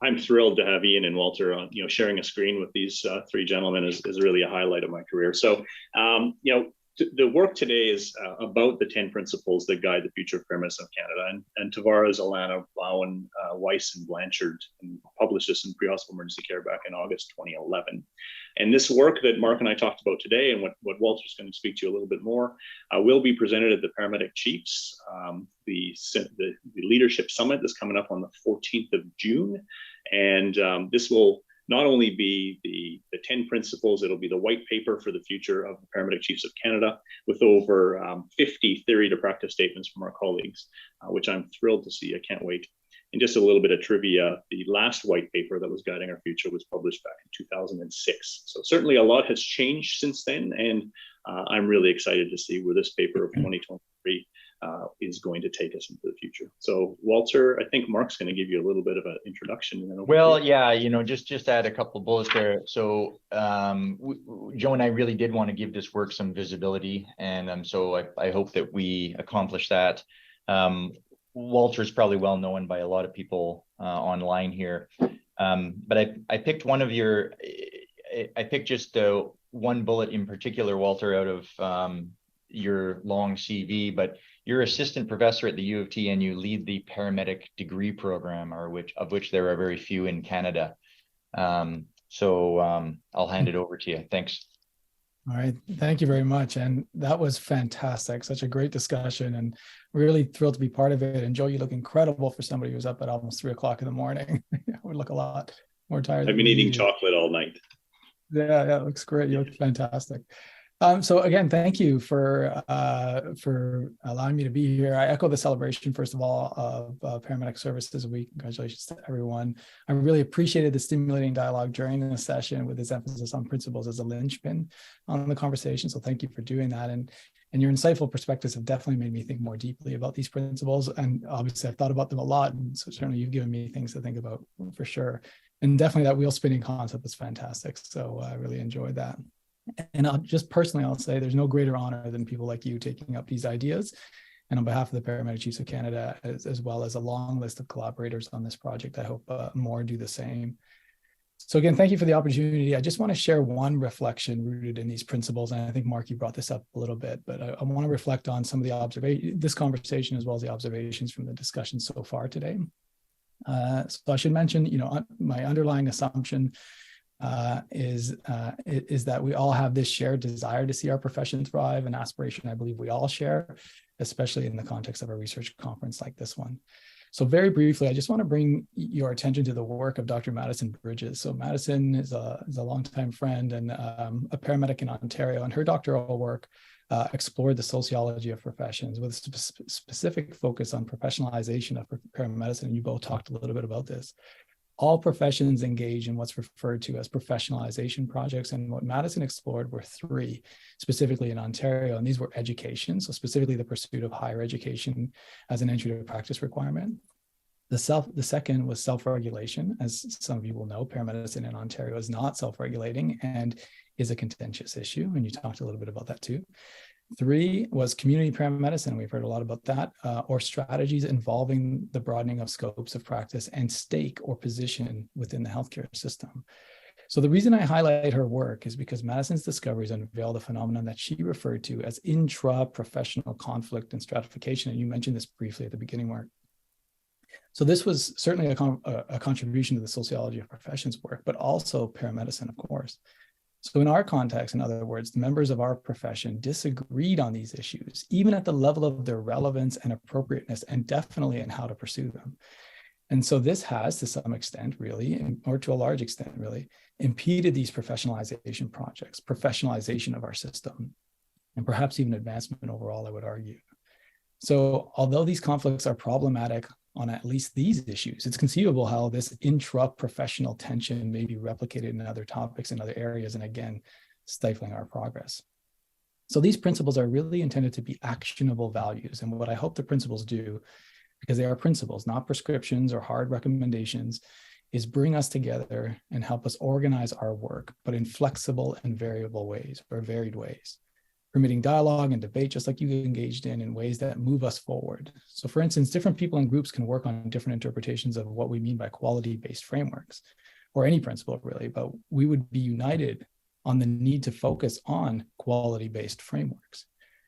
I'm thrilled to have Ian and Walter on, sharing a screen with these three gentlemen is really a highlight of my career. So, the work today is about the 10 principles that guide the future of paramedicine of Canada. And Tavares, Alana, Bowen, Weiss, and Blanchard published this in Pre-Hospital Emergency Care back in August 2011. And this work that Mark and I talked about today, and what Walter's going to speak to you a little bit more, will be presented at the Paramedic Chiefs, the Leadership Summit that's coming up on the 14th of June. And this will not only be the 10 principles, it'll be the white paper for the future of the Paramedic Chiefs of Canada with over 50 theory to practice statements from our colleagues, which I'm thrilled to see. I can't wait. And just a little bit of trivia, the last white paper that was guiding our future was published back in 2006. So certainly a lot has changed since then, and I'm really excited to see where this paper of 2023 is going to take us into the future. So Walter, I think Mark's going to give you a little bit of an introduction. And then well, yeah, just add a couple of bullets there. So Joe and I really did want to give this work some visibility, and so I hope that we accomplish that. Walter is probably well known by a lot of people online here, but I picked I picked just one bullet in particular, Walter, out of your long CV, but you're assistant professor at the U of T and you lead the paramedic degree program, of which there are very few in Canada. So I'll hand it over to you. Thanks. All right. Thank you very much. And that was fantastic. Such a great discussion and really thrilled to be part of it. And Joe, you look incredible for somebody who's up at almost 3 o'clock in the morning. I would look a lot more tired. I've been eating chocolate all night. Yeah, it looks great. You look fantastic. So again, thank you for allowing me to be here. I echo the celebration, first of all, of Paramedic Services Week. Congratulations to everyone. I really appreciated the stimulating dialogue during this session with this emphasis on principles as a linchpin on the conversation. So thank you for doing that. And your insightful perspectives have definitely made me think more deeply about these principles. And obviously I've thought about them a lot. And so certainly you've given me things to think about for sure. And definitely that wheel spinning concept was fantastic. So I really enjoyed that. And I'll say there's no greater honor than people like you taking up these ideas. And on behalf of the Paramedic Chiefs of Canada, as well as a long list of collaborators on this project, I hope more do the same. So again, thank you for the opportunity. I just want to share one reflection rooted in these principles. And I think, Mark, you brought this up a little bit, but I want to reflect on some of the this conversation, as well as the observations from the discussion so far today. So I should mention, my underlying assumption is that we all have this shared desire to see our profession thrive, an aspiration I believe we all share, especially in the context of a research conference like this one. So very briefly, I just want to bring your attention to the work of Dr. Madison Bridges. So Madison is a longtime friend and a paramedic in Ontario, and her doctoral work explored the sociology of professions with a specific focus on professionalization of paramedicine, and you both talked a little bit about this. All professions engage in what's referred to as professionalization projects. And what Madison explored were 3, specifically in Ontario. And these were education. So specifically the pursuit of higher education as an entry to practice requirement. The second was self-regulation. As some of you will know, paramedicine in Ontario is not self-regulating and is a contentious issue. And you talked a little bit about that too. 3 was community paramedicine. We've heard a lot about that, or strategies involving the broadening of scopes of practice and stake or position within the healthcare system. So the reason I highlight her work is because Madison's discoveries unveil the phenomenon that she referred to as intra-professional conflict and stratification. And you mentioned this briefly at the beginning, Mark. So this was certainly a contribution to the sociology of professions work, but also paramedicine, of course. So in our context, in other words, the members of our profession disagreed on these issues, even at the level of their relevance and appropriateness, and definitely in how to pursue them. And so this has, to some extent, really, or to a large extent, really, impeded these professionalization projects, professionalization of our system, and perhaps even advancement overall, I would argue. So although these conflicts are problematic on at least these issues, it's conceivable how this intra-professional tension may be replicated in other topics and other areas, and again, stifling our progress. So these principles are really intended to be actionable values. And what I hope the principles do, because they are principles, not prescriptions or hard recommendations, is bring us together and help us organize our work, but in flexible and variable ways, or varied ways. permitting dialogue and debate, just like you engaged in ways that move us forward. So for instance, different people and groups can work on different interpretations of what we mean by quality-based frameworks, or any principle really, but we would be united on the need to focus on quality-based frameworks,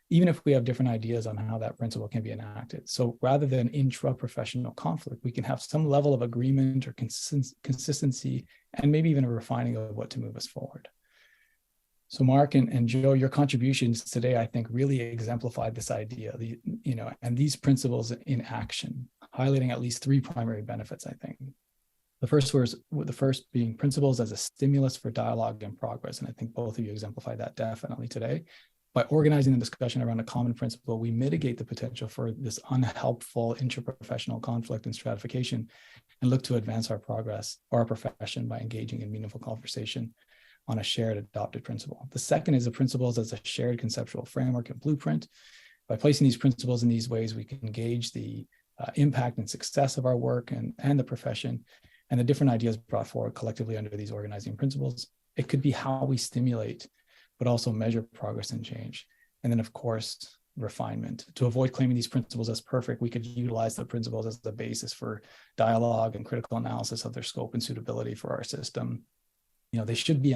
even if we have different ideas on how that principle can be enacted. So rather than intra-professional conflict, we can have some level of agreement or consistency, and maybe even a refining of what to move us forward. So Mark and Joe, your contributions today, I think, really exemplified this idea, and these principles in action, highlighting at least three primary benefits, I think. The first being principles as a stimulus for dialogue and progress. And I think both of you exemplified that definitely today. By organizing the discussion around a common principle, we mitigate the potential for this unhelpful interprofessional conflict and stratification, and look to advance our progress or our profession by engaging in meaningful conversation on a shared adopted principle. The second is the principles as a shared conceptual framework and blueprint. By placing these principles in these ways, we can gauge the impact and success of our work and the profession, and the different ideas brought forward collectively under these organizing principles. It could be how we stimulate, but also measure progress and change. And then, of course, refinement. To avoid claiming these principles as perfect, we could utilize the principles as the basis for dialogue and critical analysis of their scope and suitability for our system. They should be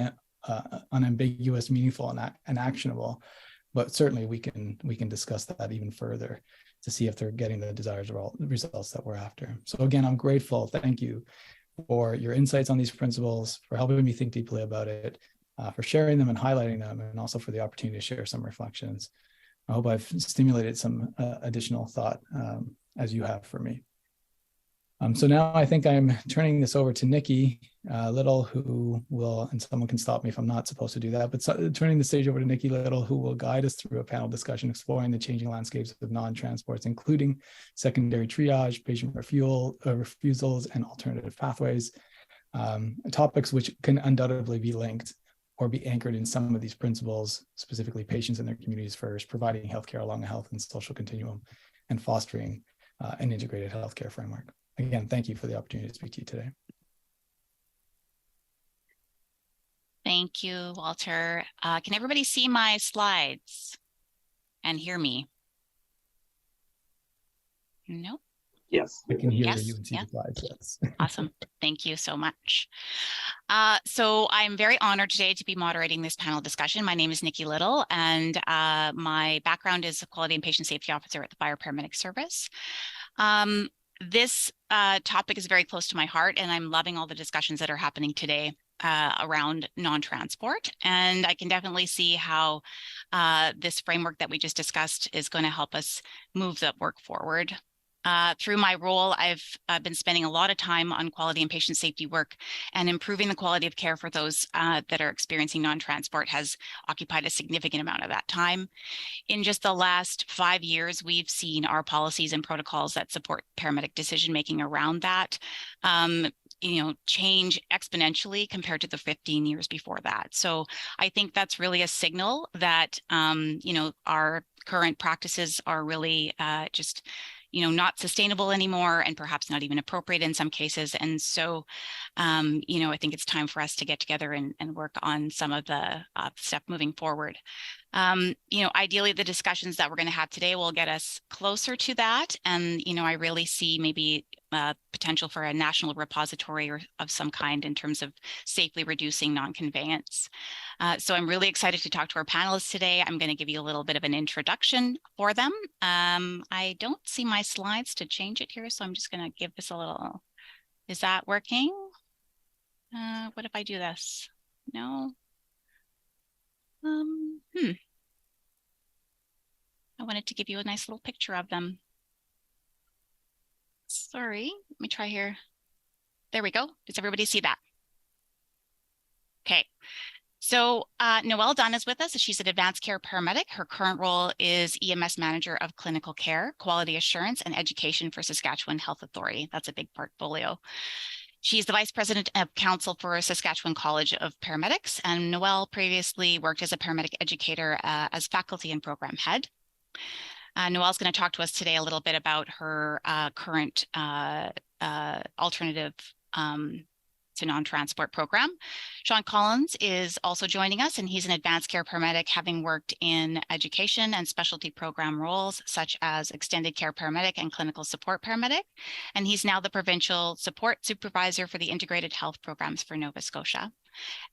unambiguous, meaningful, and actionable, but certainly we can discuss that even further to see if they're getting the desired results that we're after. So again, I'm grateful. Thank you for your insights on these principles, for helping me think deeply about it, for sharing them and highlighting them, and also for the opportunity to share some reflections. I hope I've stimulated some additional thought as you have for me. So now I think I'm turning this over to Nikki Little, who will, and someone can stop me if I'm not supposed to do that, but turning the stage over to Nikki Little, who will guide us through a panel discussion exploring the changing landscapes of non-transports, including secondary triage, patient refusals, and alternative pathways, topics which can undoubtedly be linked or be anchored in some of these principles, specifically patients and their communities first, providing healthcare along a health and social continuum, and fostering an integrated healthcare framework. Again, thank you for the opportunity to speak to you today. Thank you, Walter. Can everybody see my slides and hear me? No? Yes. I can hear Yes. you and see the slides, yes. Awesome. Thank you so much. So I'm very honored today to be moderating this panel discussion. My name is Nikki Little, and my background is a Quality and Patient Safety Officer at the Fire Paramedic Service. This topic is very close to my heart, and I'm loving all the discussions that are happening today around non-transport. And I can definitely see how this framework that we just discussed is going to help us move the work forward. Through my role, I've been spending a lot of time on quality and patient safety work, and improving the quality of care for those that are experiencing non-transport has occupied a significant amount of that time. In just the last 5 years, we've seen our policies and protocols that support paramedic decision-making around that change exponentially compared to the 15 years before that. So I think that's really a signal that, our current practices are really just not sustainable anymore, and perhaps not even appropriate in some cases. And so, I think it's time for us to get together and work on some of the stuff moving forward. Ideally, the discussions that we're going to have today will get us closer to that. And, I really see maybe potential for a national repository or of some kind in terms of safely reducing non-conveyance. So I'm really excited to talk to our panelists today. I'm going to give you a little bit of an introduction for them. I don't see my slides to change it here, so I'm just going to give this a little. Is that working? What if I do this? No. I wanted to give you a nice little picture of them. Sorry, let me try here. There we go. Does everybody see that? Okay. So Noël Dunn is with us. She's an advanced care paramedic. Her current role is EMS Manager of Clinical Care, Quality Assurance, and Education for Saskatchewan Health Authority. That's a big portfolio. She's the Vice President of Council for Saskatchewan College of Paramedics, and Noël previously worked as a paramedic educator as faculty and program head. Noelle's going to talk to us today a little bit about her current alternative to non-transport program. Sean Collins is also joining us, and he's an advanced care paramedic, having worked in education and specialty program roles such as extended care paramedic and clinical support paramedic. And he's now the provincial support supervisor for the integrated health programs for Nova Scotia.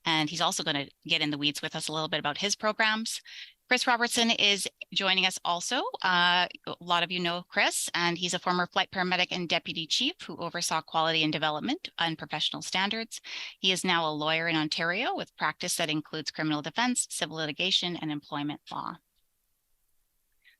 And he's also going to get in the weeds with us a little bit about his programs. Chris Robertson is joining us also. A lot of you know Chris, and he's a former flight paramedic and deputy chief who oversaw quality and development and professional standards. He is now a lawyer in Ontario with practice that includes criminal defense, civil litigation, and employment law.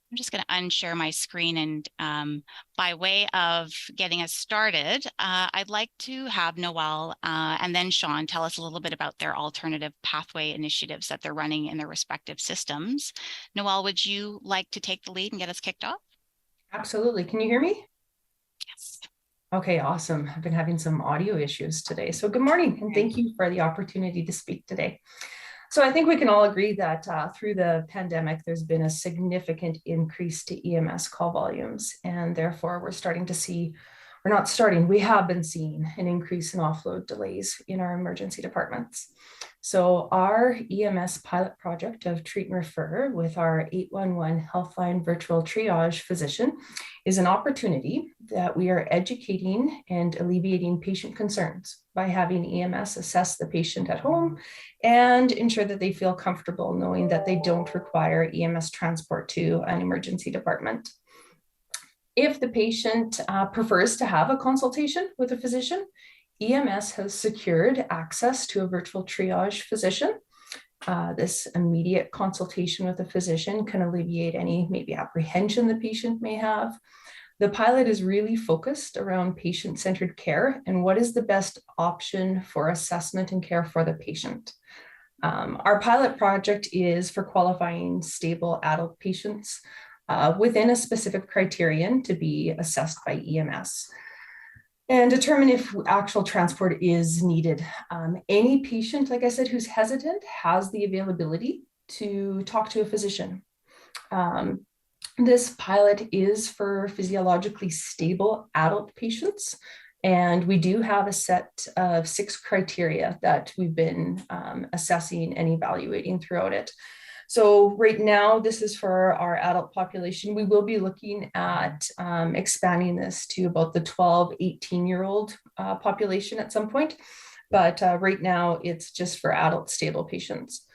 I'm just going to unshare my screen, and by way of getting us started, I'd like to have Noël and then Sean tell us a little bit about their alternative pathway initiatives that they're running in their respective systems. Noël, would you like to take the lead and get us kicked off? Absolutely. Can you hear me? Yes. Okay, awesome. I've been having some audio issues today. So good morning, and thank you for the opportunity to speak today. So I think we can all agree that through the pandemic, there's been a significant increase to EMS call volumes, and therefore we have been seeing an increase in offload delays in our emergency departments. So our EMS pilot project of Treat and Refer with our 811 Healthline Virtual Triage physician is an opportunity that we are educating and alleviating patient concerns by having EMS assess the patient at home and ensure that they feel comfortable knowing that they don't require EMS transport to an emergency department. If the patient prefers to have a consultation with a physician, EMS has secured access to a virtual triage physician. This immediate consultation with a physician can alleviate any maybe apprehension the patient may have. The pilot is really focused around patient-centered care and what is the best option for assessment and care for the patient. Our pilot project is for qualifying stable adult patients within a specific criterion to be assessed by EMS and determine if actual transport is needed. Any patient, like I said, who's hesitant has the availability to talk to a physician. This pilot is for physiologically stable adult patients, and we do have a set of 6 criteria that we've been assessing and evaluating throughout it. So right now, this is for our adult population. We will be looking at expanding this to about the 12, 18-year-old population at some point. But right now, it's just for adult stable patients.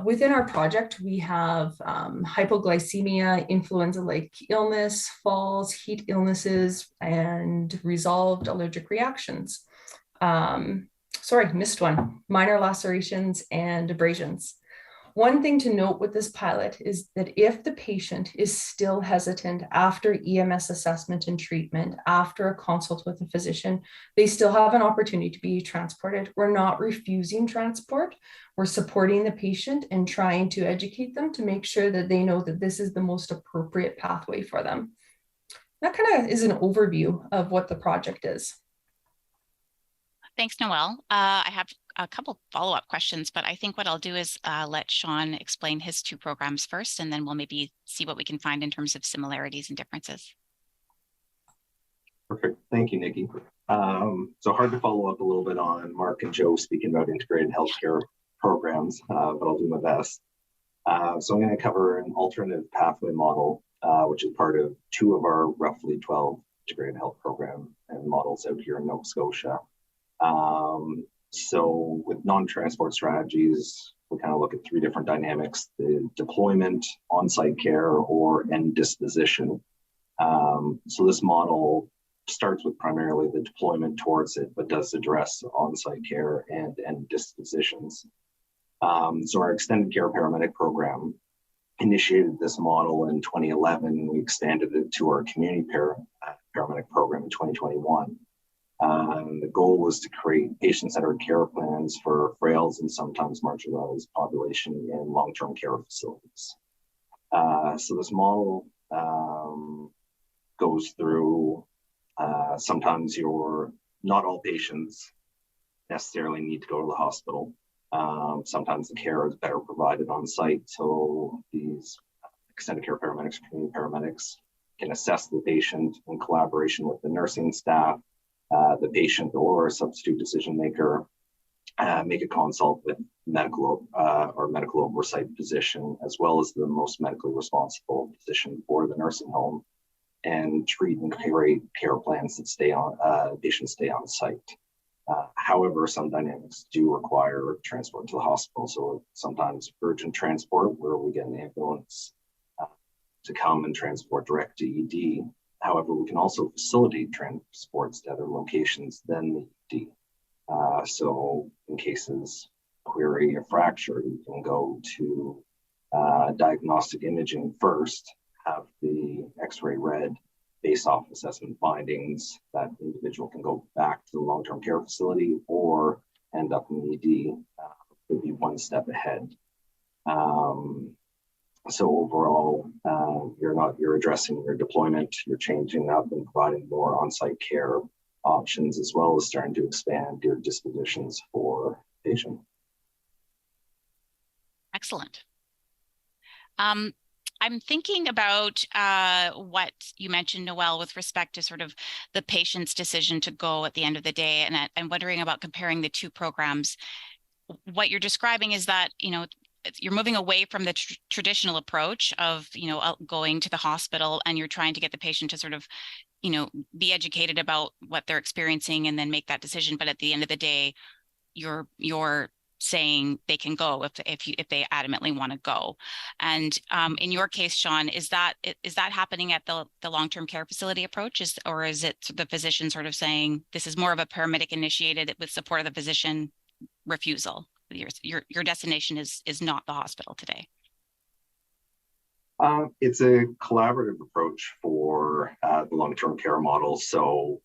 Within our project, we have hypoglycemia, influenza-like illness, falls, heat illnesses, and resolved allergic reactions. Sorry, missed one, minor lacerations and abrasions. One thing to note with this pilot is that if the patient is still hesitant after EMS assessment and treatment, after a consult with a physician, they still have an opportunity to be transported. We're not refusing transport. We're supporting the patient and trying to educate them to make sure that they know that this is the most appropriate pathway for them. That kind of is an overview of what the project is. Thanks, Noël. I have a couple follow-up questions, but I think what I'll do is let Sean explain his 2 programs first, and then we'll maybe see what we can find in terms of similarities and differences. Perfect. Thank you, Nikki. So hard to follow up a little bit on Mark and Joe speaking about integrated healthcare programs, but I'll do my best. So I'm going to cover an alternative pathway model, which is part of 2 of our roughly 12 integrated health program and models out here in Nova Scotia. So with non-transport strategies, we kind of look at 3 different dynamics: the deployment, on-site care, or end disposition. So this model starts with primarily the deployment towards it, but does address on-site care and end dispositions. So our extended care paramedic program initiated this model in 2011. We expanded it to our community paramedic program in 2021. The goal was to create patient-centered care plans for frails and sometimes marginalized population in long-term care facilities. So this model goes through, sometimes not all patients necessarily need to go to the hospital. Sometimes the care is better provided on site. So these extended care paramedics, community paramedics can assess the patient in collaboration with the nursing staff the patient or substitute decision maker make a consult with medical or medical oversight physician, as well as the most medically responsible physician for the nursing home, and treat and create care plans that stay on patients stay on site. However, some dynamics do require transport to the hospital. So sometimes urgent transport, where we get an ambulance to come and transport direct to ED. However, we can also facilitate transports to other locations than the ED. So in cases query a fracture, you can go to diagnostic imaging first, have the x-ray read based off assessment findings. That individual can go back to the long-term care facility or end up in ED, would be one step ahead. So overall, you're addressing your deployment, you're changing up and providing more on-site care options, as well as starting to expand your dispositions for patient. Excellent. I'm thinking about what you mentioned, Noël, with respect to sort of the patient's decision to go at the end of the day, and I'm wondering about comparing the two programs. What you're describing is that, you know, you're moving away from the traditional approach of, you know, going to the hospital, and you're trying to get the patient to sort of, you know, be educated about what they're experiencing and then make that decision. But at the end of the day, you're saying they can go if they adamantly want to go. And in your case, Sean, is that happening at the long-term care facility approach, or is it the physician sort of saying this is more of a paramedic initiated with support of the physician refusal? Your destination is not the hospital today. It's a collaborative approach for the long-term care model. So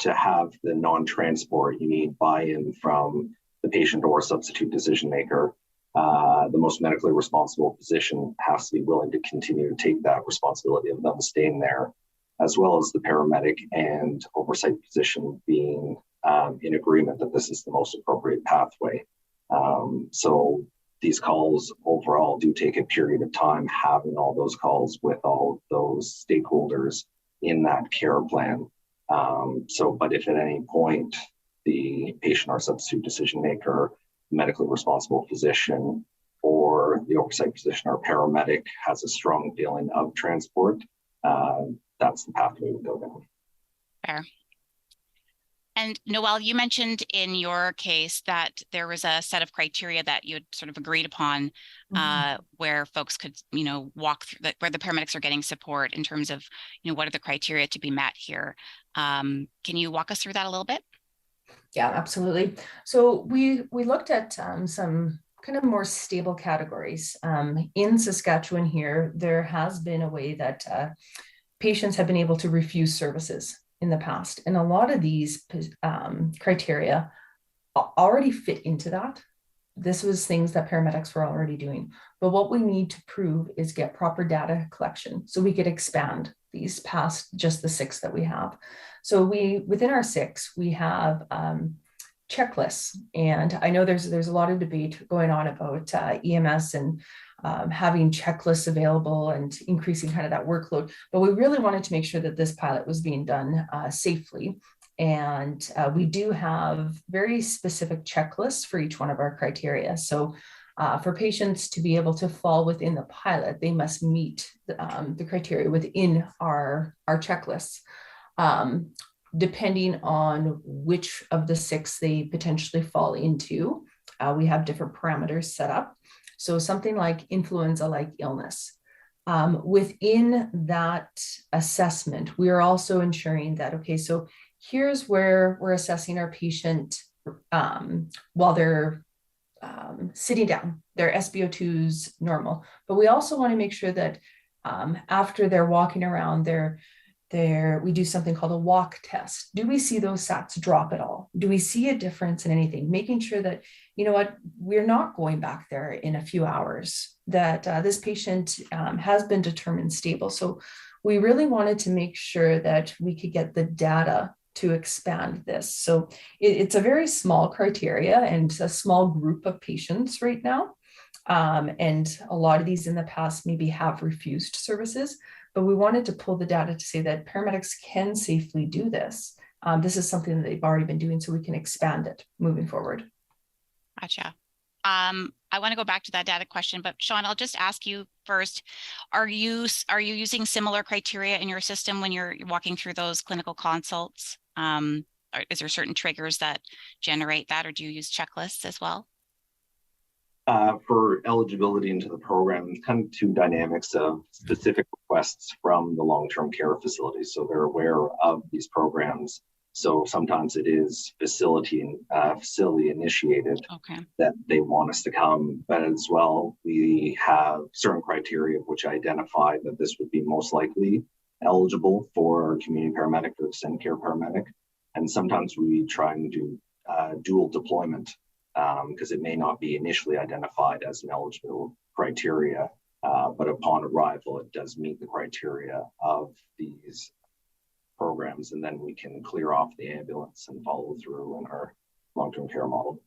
to have the non-transport, you need buy-in from the patient or substitute decision maker. The most medically responsible physician has to be willing to continue to take that responsibility of them staying there, as well as the paramedic and oversight physician being in agreement that this is the most appropriate pathway. So these calls overall do take a period of time, having all those calls with all those stakeholders in that care plan. But if at any point the patient or substitute decision maker, medically responsible physician, or the oversight physician or paramedic has a strong feeling of transport, that's the pathway we go down. Fair. And Noël, you mentioned in your case that there was a set of criteria that you had sort of agreed upon, where folks could, you know, walk through where the paramedics are getting support in terms of, you know, what are the criteria to be met here. Can you walk us through that a little bit? Yeah, absolutely. So we looked at some kind of more stable categories. In Saskatchewan here, there has been a way that patients have been able to refuse services in the past. And a lot of these criteria already fit into that. This was things that paramedics were already doing. But what we need to prove is get proper data collection so we could expand these past just the 6 that we have. So within our 6, we have checklists. And I know there's a lot of debate going on about EMS and having checklists available and increasing kind of that workload. But we really wanted to make sure that this pilot was being done safely. And we do have very specific checklists for each one of our criteria. So for patients to be able to fall within the pilot, they must meet the criteria within our checklists. Depending on which of the 6 they potentially fall into, we have different parameters set up. So something like influenza-like illness. Within that assessment, we are also ensuring that, okay, so here's where we're assessing our patient while they're sitting down, their SpO2's normal. But we also want to make sure that after they're walking around, we do something called a walk test. Do we see those SATs drop at all? Do we see a difference in anything? Making sure that, you know what, we're not going back there in a few hours, that this patient has been determined stable. So we really wanted to make sure that we could get the data to expand this. So it's a very small criteria and a small group of patients right now. And a lot of these in the past maybe have refused services, but we wanted to pull the data to say that paramedics can safely do this. this is something that they've already been doing, so we can expand it moving forward. Gotcha. I want to go back to that data question, but Sean, I'll just ask you first, are you using similar criteria in your system when you're walking through those clinical consults? Is there certain triggers that generate that, or do you use checklists as well? For eligibility into the program, kind of two dynamics of specific requests from the long-term care facilities. So they're aware of these programs. So sometimes it is facility initiated that they want us to come, but as well, we have certain criteria which identify that this would be most likely eligible for community paramedic or extended care paramedic. And sometimes we try and do dual deployment because it may not be initially identified as an eligible criteria, but upon arrival, it does meet the criteria of these programs, and then we can clear off the ambulance and follow through in our long-term care model.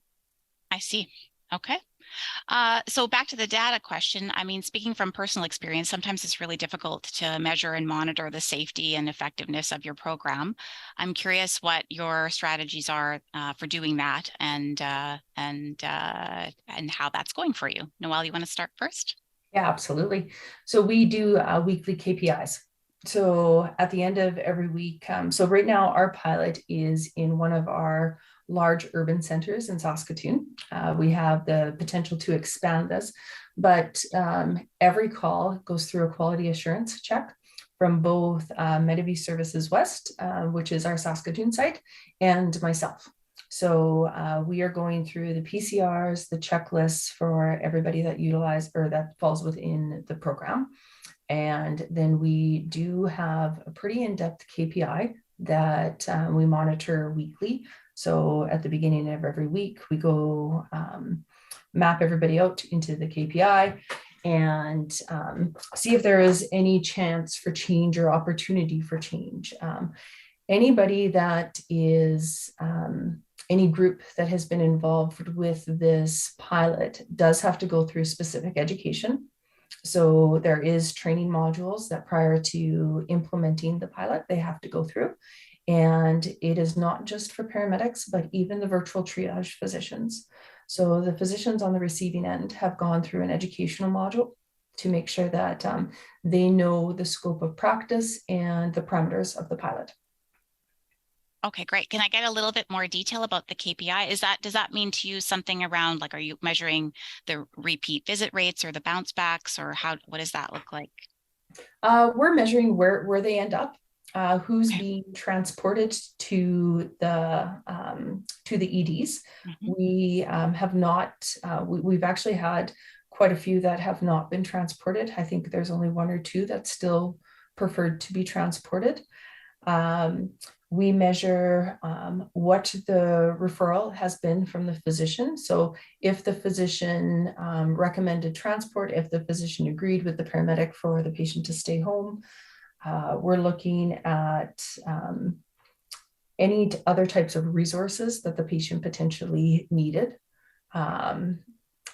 I see. Okay. So back to the data question. I mean, speaking from personal experience, sometimes it's really difficult to measure and monitor the safety and effectiveness of your program. I'm curious what your strategies are for doing that, and how that's going for you. Noël, you want to start first? Yeah, absolutely. So we do weekly KPIs. So at the end of every week, so right now our pilot is in one of our large urban centers in Saskatoon. We have the potential to expand this, but every call goes through a quality assurance check from both Medivie Services West, which is our Saskatoon site, and myself. So we are going through the PCRs, the checklists for everybody that utilize or that falls within the program. And then we do have a pretty in-depth KPI that we monitor weekly. So at the beginning of every week, we go map everybody out into the KPI and see if there is any chance for change or opportunity for change. Anybody that is, any group that has been involved with this pilot does have to go through specific education. So there is training modules that prior to implementing the pilot, they have to go through. And it is not just for paramedics, but even the virtual triage physicians. So the physicians on the receiving end have gone through an educational module to make sure that they know the scope of practice and the parameters of the pilot. Okay, great. Can I get a little bit more detail about the KPI? Does that mean to you something around, like, are you measuring the repeat visit rates or the bounce backs, or what does that look like? We're measuring where they end up, who's being transported to the EDs. Mm-hmm. We have not, we've actually had quite a few that have not been transported. I think there's only one or two that still preferred to be transported. We measure what the referral has been from the physician. So if the physician recommended transport, if the physician agreed with the paramedic for the patient to stay home, we're looking at any other types of resources that the patient potentially needed.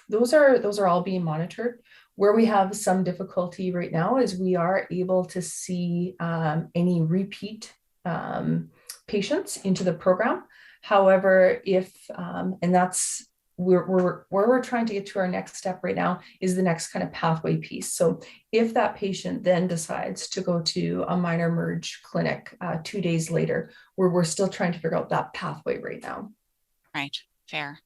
Those are all being monitored. Where we have some difficulty right now is we are able to see any repeat patients into the program. However, if and that's where we're trying to get to our next step right now is the next kind of pathway piece. So if that patient then decides to go to a minor merge clinic 2 days later, we're still trying to figure out that pathway right now. Right, fair.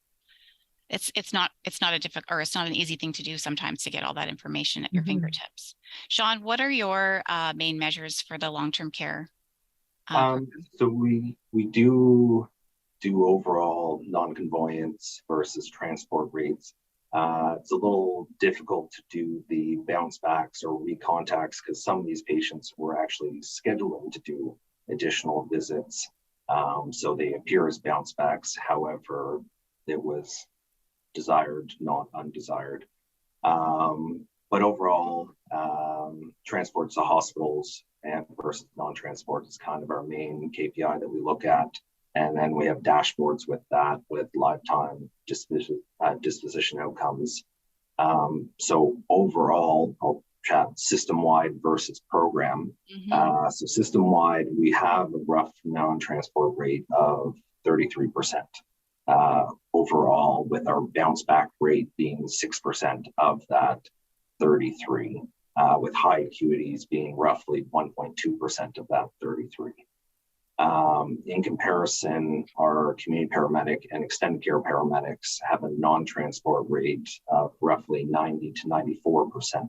It's not a difficult, or it's not an easy thing to do sometimes to get all that information at your fingertips. Sean, what are your main measures for the long-term care? So we do overall non-convoyance versus transport rates. It's a little difficult to do the bounce backs or recontacts because some of these patients were actually scheduling to do additional visits. So they appear as bounce backs. However, it was desired, not undesired. But overall, transports to hospitals and versus non-transport is kind of our main KPI that we look at. And then we have dashboards with that, with lifetime disposition outcomes. So overall, I'll chat system-wide versus program. So system-wide, we have a rough non-transport rate of 33% overall, with our bounce back rate being 6% of that 33, with high acuities being roughly 1.2% of that 33. In comparison, our community paramedic and extended care paramedics have a non-transport rate of roughly 90 to 94%.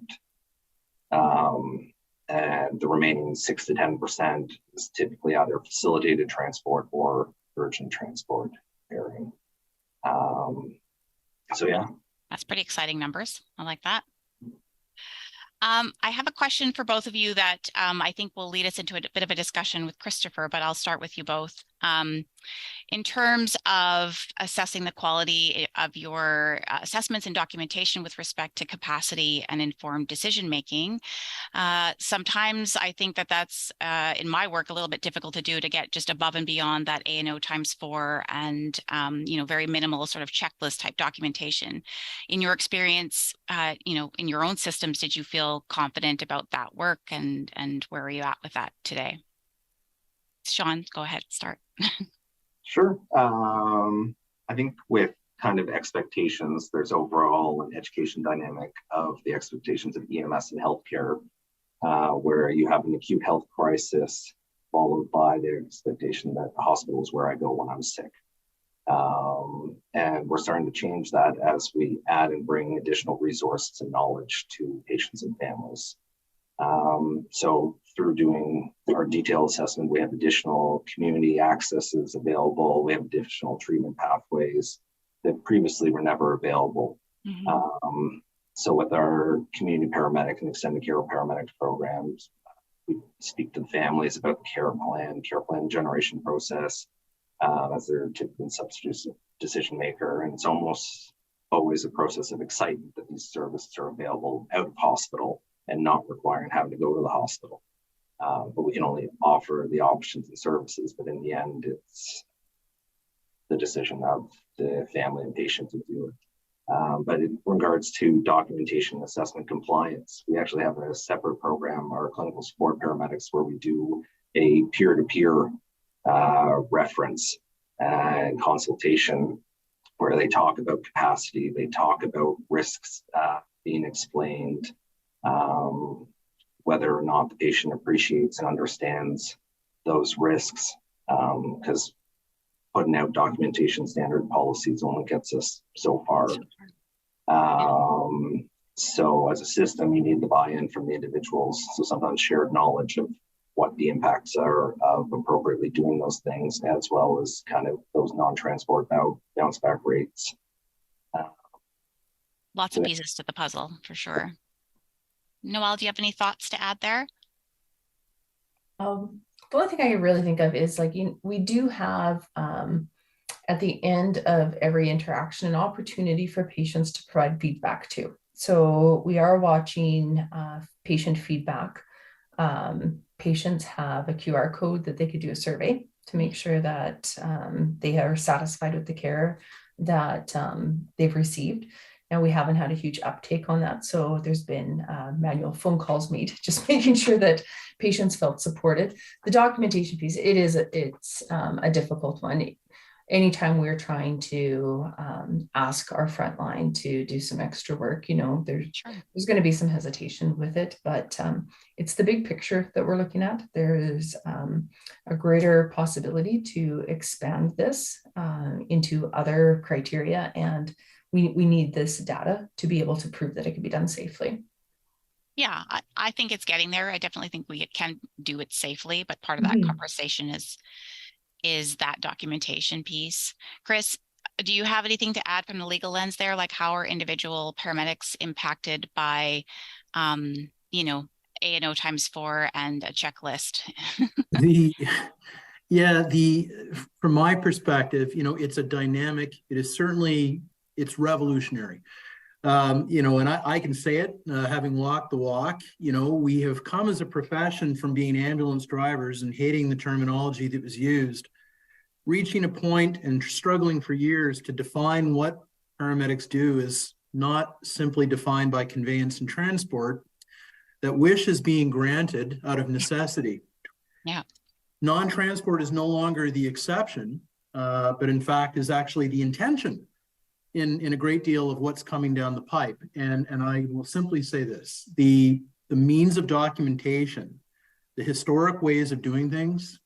And the remaining 6 to 10% is typically either facilitated transport or urgent transport pairing. So yeah. That's pretty exciting numbers. I like that. I have a question for both of you that I think will lead us into a bit of a discussion with Christopher, but I'll start with you both. In terms of assessing the quality of your assessments and documentation with respect to capacity and informed decision-making, sometimes I think that that's, in my work, a little bit difficult to do, to get just above and beyond that A&O ×4 and, very minimal sort of checklist type documentation. In your experience, in your own systems, did you feel confident about that work, and where are you at with that today? Sean, go ahead, start. Sure. I think with kind of expectations, there's overall an education dynamic of the expectations of EMS and healthcare, where you have an acute health crisis followed by the expectation that the hospital is where I go when I'm sick. And we're starting to change that as we add and bring additional resources and knowledge to patients and families. So through doing our detailed assessment, we have additional community accesses available. We have additional treatment pathways that previously were never available. So with our community paramedic and extended care paramedic programs, we speak to the families about the care plan generation process, as their typical substitute decision maker. And it's almost always a process of excitement that these services are available out of hospital and not requiring having to go to the hospital. But we can only offer the options and services, but in the end, it's the decision of the family and patient to do it. But in regards to documentation, assessment, compliance, we actually have a separate program, our clinical support paramedics, where we do a peer-to-peer reference and consultation, where they talk about capacity, they talk about risks being explained, whether or not the patient appreciates and understands those risks, because putting out documentation standard policies only gets us so far. So as a system, you need the buy-in from the individuals. So sometimes shared knowledge of what the impacts are of appropriately doing those things, as well as kind of those non-transport bounce back rates. Lots of pieces to the puzzle, for sure. Noël, do you have any thoughts to add there? The only thing I can really think of is, like, we do have at the end of every interaction an opportunity for patients to provide feedback too. So we are watching patient feedback. Patients have a QR code that they could do a survey to make sure that they are satisfied with the care that they've received. Now, we haven't had a huge uptake on that, so there's been manual phone calls made, just making sure that patients felt supported. The documentation piece, it's a difficult one. Anytime we're trying to ask our frontline to do some extra work, there's going to be some hesitation with it, but it's the big picture that we're looking at. There is a greater possibility to expand this into other criteria, and we need this data to be able to prove that it can be done safely. Yeah, I think it's getting there. I definitely think we can do it safely, but part of that conversation is that documentation piece. Chris, do you have anything to add from the legal lens there? Like, how are individual paramedics impacted by, A&O ×4 and a checklist? From my perspective, it's a dynamic, it's revolutionary. And I can say it, having walked the walk, we have come as a profession from being ambulance drivers and hating the terminology that was used, reaching a point and struggling for years to define what paramedics do is not simply defined by conveyance and transport, that wish is being granted out of necessity. Yeah. Non-transport is no longer the exception, but in fact is actually the intention in a great deal of what's coming down the pipe. And I will simply say this, the means of documentation, the historic ways of doing things,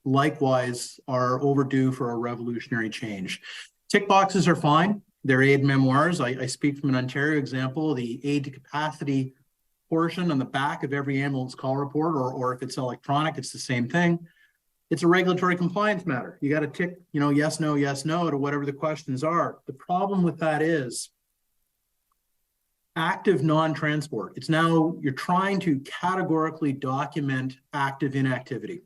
likewise are overdue for a revolutionary change. Tick boxes are fine. They're aid memoirs. I speak from an Ontario example, the aid to capacity portion on the back of every ambulance call report, or if it's electronic, it's the same thing. It's a regulatory compliance matter. You got to tick, yes, no, to whatever the questions are. The problem with that is active non-transport. It's now, you're trying to categorically document active inactivity.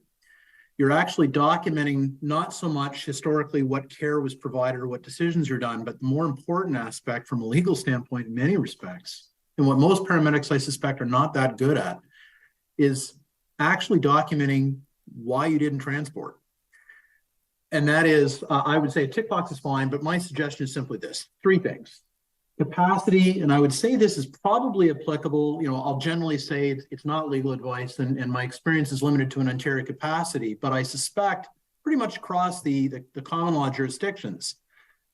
You're actually documenting not so much historically what care was provided or what decisions are done, but the more important aspect from a legal standpoint in many respects, and what most paramedics I suspect are not that good at, is actually documenting why you didn't transport. And that is, I would say a tick box is fine, but my suggestion is simply this, 3 things. Capacity, and I would say this is probably applicable, I'll generally say it's not legal advice, and my experience is limited to an Ontario capacity, but I suspect pretty much across the common law jurisdictions,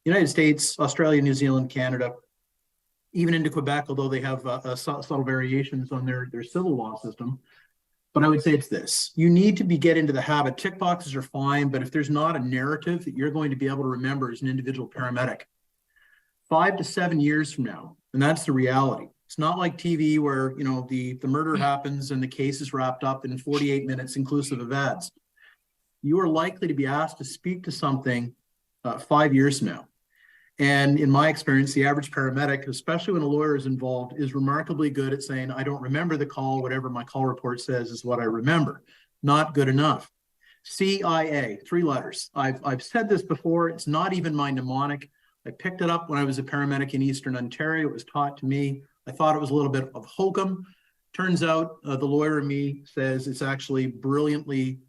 United States, Australia, New Zealand, Canada, even into Quebec, although they have subtle variations on their civil law system. But I would say it's this, you need to get into the habit, tick boxes are fine, but if there's not a narrative that you're going to be able to remember as an individual paramedic, 5 to 7 years from now, and that's the reality. It's not like TV where, the murder happens and the case is wrapped up in 48 minutes inclusive of ads. You are likely to be asked to speak to something 5 years from now. And in my experience, the average paramedic, especially when a lawyer is involved, is remarkably good at saying, I don't remember the call, whatever my call report says is what I remember. Not good enough. CIA, 3 letters. I've said this before, it's not even my mnemonic. I picked it up when I was a paramedic in Eastern Ontario. It was taught to me. I thought it was a little bit of hokum. Turns out the lawyer in me says it's actually brilliantly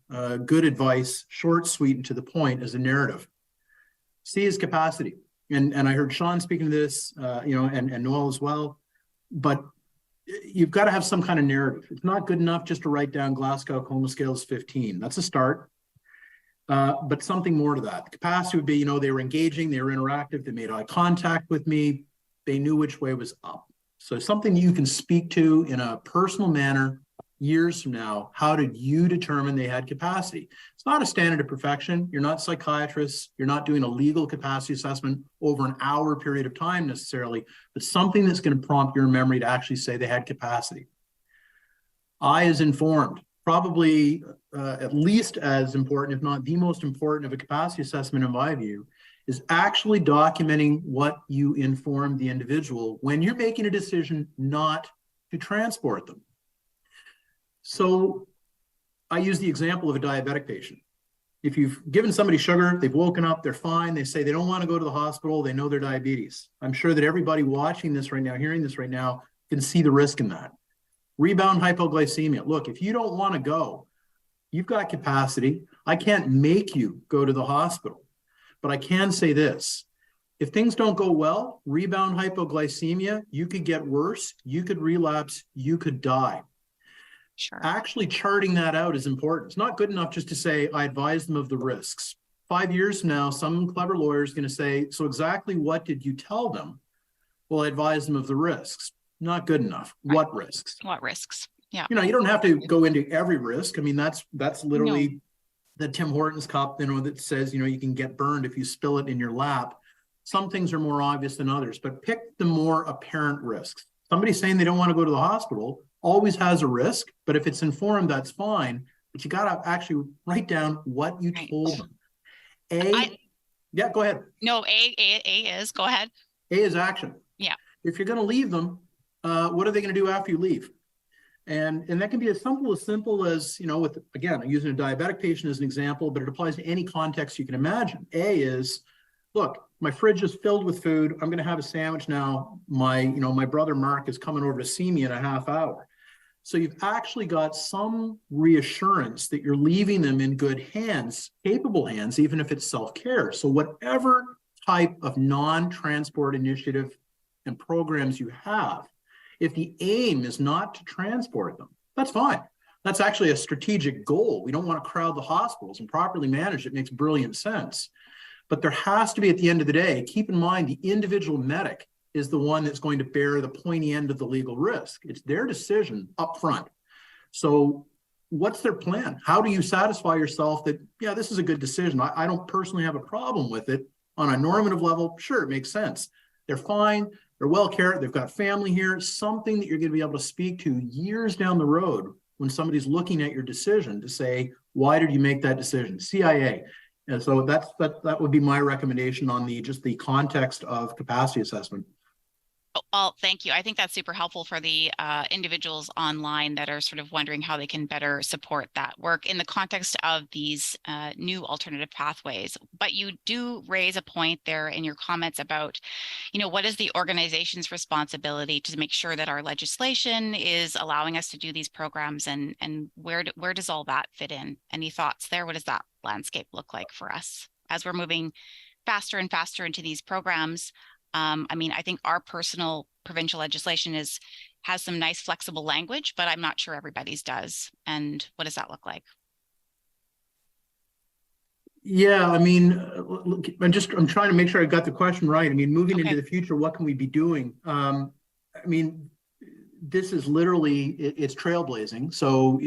good advice, short, sweet, and to the point as a narrative. C is capacity. And I heard Sean speaking to this, and Noël as well. But you've got to have some kind of narrative. It's not good enough just to write down Glasgow Coma Scale is 15. That's a start. But something more to that. The capacity would be, they were engaging, they were interactive, they made eye contact with me, they knew which way was up. So something you can speak to in a personal manner years from now. How did you determine they had capacity? It's not a standard of perfection. You're not psychiatrists. You're not doing a legal capacity assessment over an hour period of time necessarily, but something that's going to prompt your memory to actually say they had capacity. I is informed. Probably at least as important, if not the most important of a capacity assessment in my view, is actually documenting what you informed the individual when you're making a decision not to transport them. So I use the example of a diabetic patient. If you've given somebody sugar, they've woken up, they're fine, they say they don't want to go to the hospital, they know their diabetes. I'm sure that everybody watching this right now, hearing this right now, can see the risk in that. Rebound hypoglycemia. Look, if you don't want to go, you've got capacity. I can't make you go to the hospital, but I can say this. If things don't go well, rebound hypoglycemia, you could get worse, you could relapse, you could die. Sure. Actually charting that out is important. It's not good enough just to say, I advise them of the risks. 5 years from now, some clever lawyer is going to say, so exactly what did you tell them? Well, I advise them of the risks. Not good enough. Right. What risks? What risks? Yeah. You don't have to go into every risk. I mean, that's literally the Tim Hortons cup, that says, you can get burned if you spill it in your lap. Some things are more obvious than others, but pick the more apparent risks. Somebody saying they don't want to go to the hospital always has a risk, but if it's informed, that's fine. But you got to actually write down what you told them. Yeah, go ahead. No, A is, go ahead. A is action. Yeah. If you're going to leave them, what are they going to do after you leave? And that can be as simple as, with, again, I'm using a diabetic patient as an example, but it applies to any context you can imagine. A is, look, my fridge is filled with food. I'm going to have a sandwich now. My brother Mark is coming over to see me in a half hour. So you've actually got some reassurance that you're leaving them in good hands, capable hands, even if it's self-care. So whatever type of non-transport initiative and programs you have, If the aim is not to transport them, that's fine. That's actually a strategic goal. We don't want to crowd the hospitals, and properly managed, it makes brilliant sense. But there has to be, at the end of the day, keep in mind the individual medic is the one that's going to bear the pointy end of the legal risk. It's their decision up front. So what's their plan? How do you satisfy yourself that, yeah, this is a good decision? I don't personally have a problem with it. On a normative level, sure, it makes sense. They're fine. They're well cared. They've got family here. Something that you're going to be able to speak to years down the road when somebody's looking at your decision to say, why did you make that decision? CIA. And so that would be my recommendation on just the context of capacity assessment. Well, thank you. I think that's super helpful for the individuals online that are sort of wondering how they can better support that work in the context of these new alternative pathways. But you do raise a point there in your comments about, what is the organization's responsibility to make sure that our legislation is allowing us to do these programs, and where does all that fit in? Any thoughts there? What does that landscape look like for us as we're moving faster and faster into these programs? I think our personal provincial legislation has some nice flexible language, but I'm not sure everybody's does. And what does that look like? Yeah, I'm trying to make sure I got the question right. Moving into the future, what can we be doing? This is literally, it's trailblazing. So,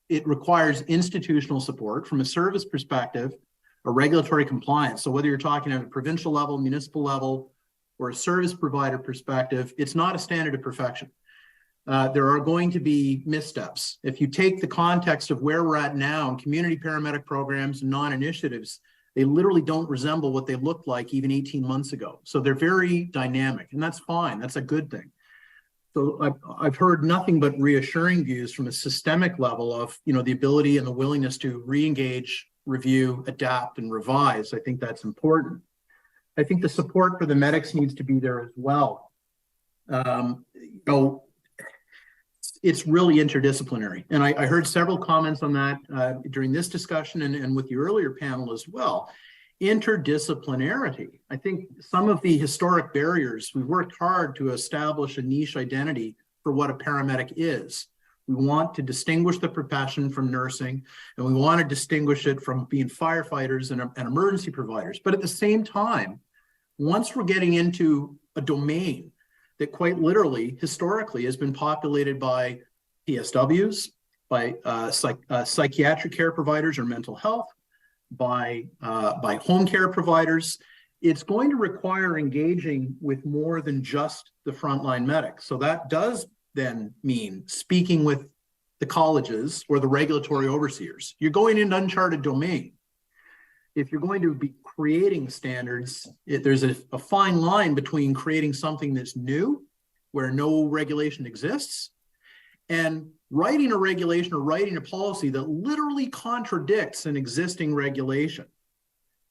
it requires institutional support from a service perspective, a regulatory compliance. So whether you're talking at a provincial level, municipal level, or a service provider perspective, it's not a standard of perfection. There are going to be missteps. If you take the context of where we're at now in community paramedic programs and non-initiatives, they literally don't resemble what they looked like even 18 months ago. So they're very dynamic, and that's fine. That's a good thing. So I've heard nothing but reassuring views from a systemic level of, the ability and the willingness to re-engage, review, adapt, and revise. I think that's important. I think the support for the medics needs to be there as well. It's really interdisciplinary. And I heard several comments on that during this discussion and with the earlier panel as well. Interdisciplinarity. I think some of the historic barriers, we've worked hard to establish a niche identity for what a paramedic is. We want to distinguish the profession from nursing, and we want to distinguish it from being firefighters and emergency providers. But at the same time, once we're getting into a domain that quite literally, historically, has been populated by PSWs, by psychiatric care providers or mental health, by home care providers, it's going to require engaging with more than just the frontline medic. So that does then mean speaking with the colleges or the regulatory overseers. You're going into uncharted domain. If you're going to be creating standards, there's a fine line between creating something that's new, where no regulation exists, and writing a regulation or writing a policy that literally contradicts an existing regulation.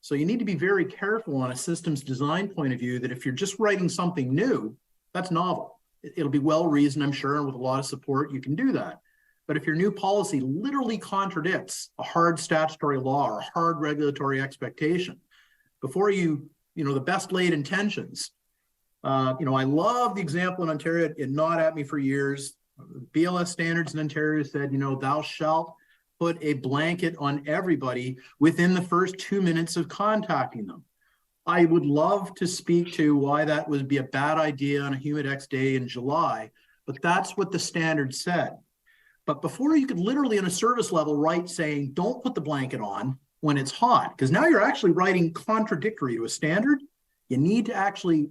So you need to be very careful on a systems design point of view that if you're just writing something new, that's novel. It'll be well-reasoned, I'm sure, and with a lot of support, you can do that. But if your new policy literally contradicts a hard statutory law or a hard regulatory expectation, before the best laid intentions, I love the example in Ontario, it gnawed at me for years. BLS standards in Ontario said, thou shalt put a blanket on everybody within the first 2 minutes of contacting them. I would love to speak to why that would be a bad idea on a Humidex day in July, but that's what the standard said. But before you could literally on a service level write saying, don't put the blanket on when it's hot, because now you're actually writing contradictory to a standard. You need to actually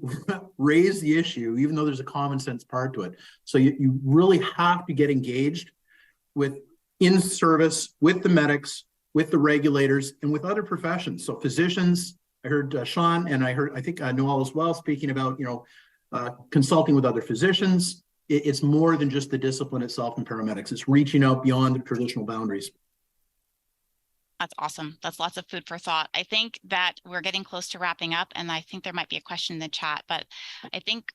raise the issue, even though there's a common sense part to it. So you really have to get engaged in service with the medics, with the regulators, and with other professions. So physicians, I heard Sean, and I think Noël as well, speaking about, consulting with other physicians. It's more than just the discipline itself in paramedics. It's reaching out beyond the traditional boundaries. That's awesome. That's lots of food for thought. I think that we're getting close to wrapping up, and I think there might be a question in the chat, but I think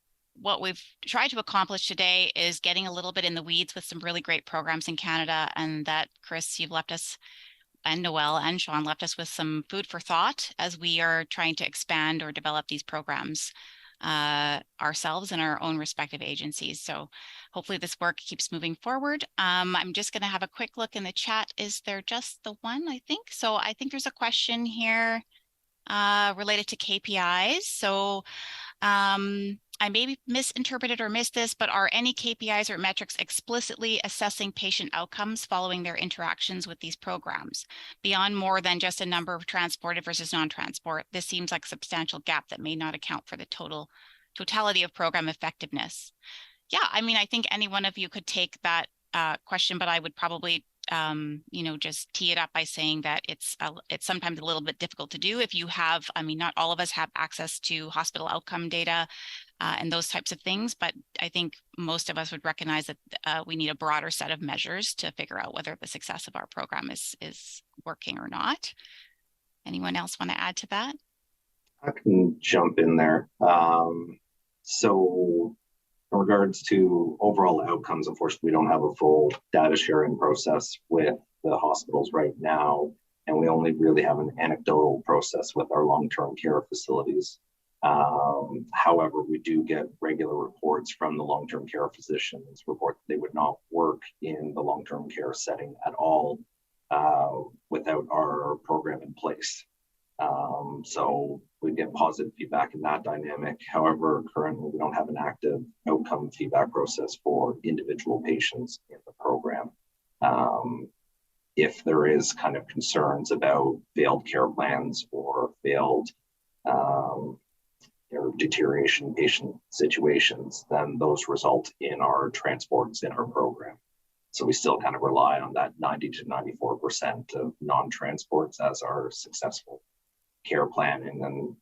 what we've tried to accomplish today is getting a little bit in the weeds with some really great programs in Canada, and that, Chris, you've left us, and Noël and Sean left us with some food for thought as we are trying to expand or develop these programs. ourselves and our own respective agencies. So hopefully this work keeps moving forward. I'm just going to have a quick look in the chat. Is there just the one, I think? So I think there's a question here related to KPIs. So I may misinterpreted or missed this, but are any KPIs or metrics explicitly assessing patient outcomes following their interactions with these programs? Beyond more than just a number of transported versus non-transport, this seems like a substantial gap that may not account for the totality of program effectiveness. Yeah, I mean, I think any one of you could take that question, but I would probably just tee it up by saying that it's sometimes a little bit difficult to do if you have, I mean, not all of us have access to hospital outcome data and those types of things, but I think most of us would recognize that we need a broader set of measures to figure out whether the success of our program is working or not. Anyone else want to add to that? I can jump in there. So in regards to overall outcomes, unfortunately, we don't have a full data sharing process with the hospitals right now, and we only really have an anecdotal process with our long-term care facilities. However, we do get regular reports from the long-term care physicians report that they would not work in the long-term care setting at all without our program in place. So we get positive feedback in that dynamic. However, currently we don't have an active outcome feedback process for individual patients in the program. If there is kind of concerns about failed care plans or failed deterioration patient situations, then those result in our transports in our program. So we still kind of rely on that 90 to 94% of non-transports as our successful care plan and then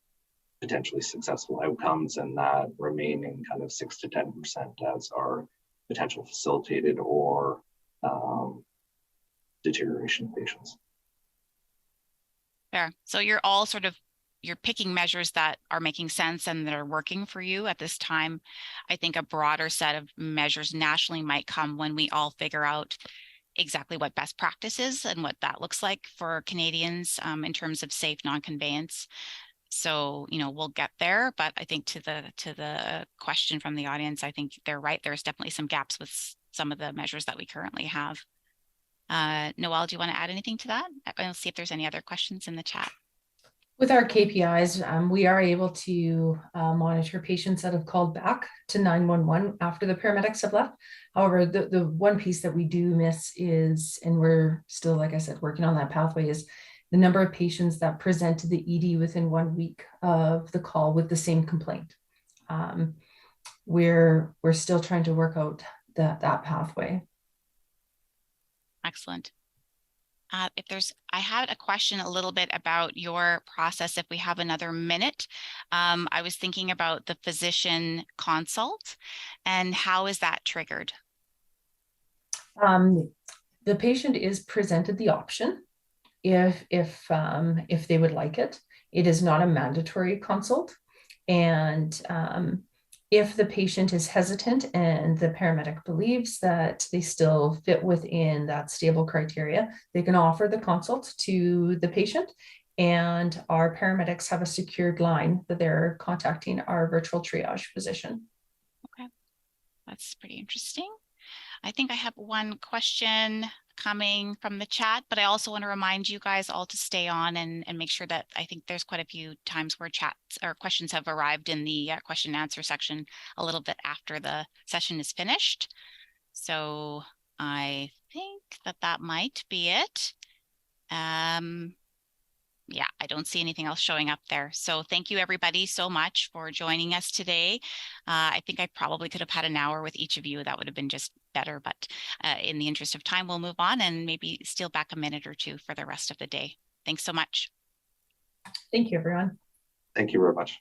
potentially successful outcomes, and that remaining kind of 6 to 10% as our potential facilitated or deterioration patients. Fair. So you're all you're picking measures that are making sense and that are working for you at this time. I think a broader set of measures nationally might come when we all figure out exactly what best practice is and what that looks like for Canadians in terms of safe non-conveyance. So, we'll get there, but I think to the question from the audience, I think they're right. There's definitely some gaps with some of the measures that we currently have. Noël, do you want to add anything to that? I'll see if there's any other questions in the chat. With our KPIs, we are able to monitor patients that have called back to 911 after the paramedics have left. However, the one piece that we do miss is, and we're still, like I said, working on that pathway, is the number of patients that present to the ED within 1 week of the call with the same complaint. We're still trying to work out that pathway. Excellent. I had a question a little bit about your process, if we have another minute. I was thinking about the physician consult and how is that triggered? The patient is presented the option if they would like it. It is not a mandatory consult. And if the patient is hesitant and the paramedic believes that they still fit within that stable criteria, they can offer the consult to the patient, and our paramedics have a secured line that they're contacting our virtual triage physician. Okay, that's pretty interesting. I think I have one question coming from the chat, but I also want to remind you guys all to stay on and make sure that I think there's quite a few times where chats or questions have arrived in the question and answer section a little bit after the session is finished. So I think that might be it. Yeah, I don't see anything else showing up there. So thank you everybody so much for joining us today. I think I probably could have had an hour with each of you. That would have been just better, but in the interest of time, we'll move on and maybe steal back a minute or two for the rest of the day. Thanks so much. Thank you, everyone. Thank you very much.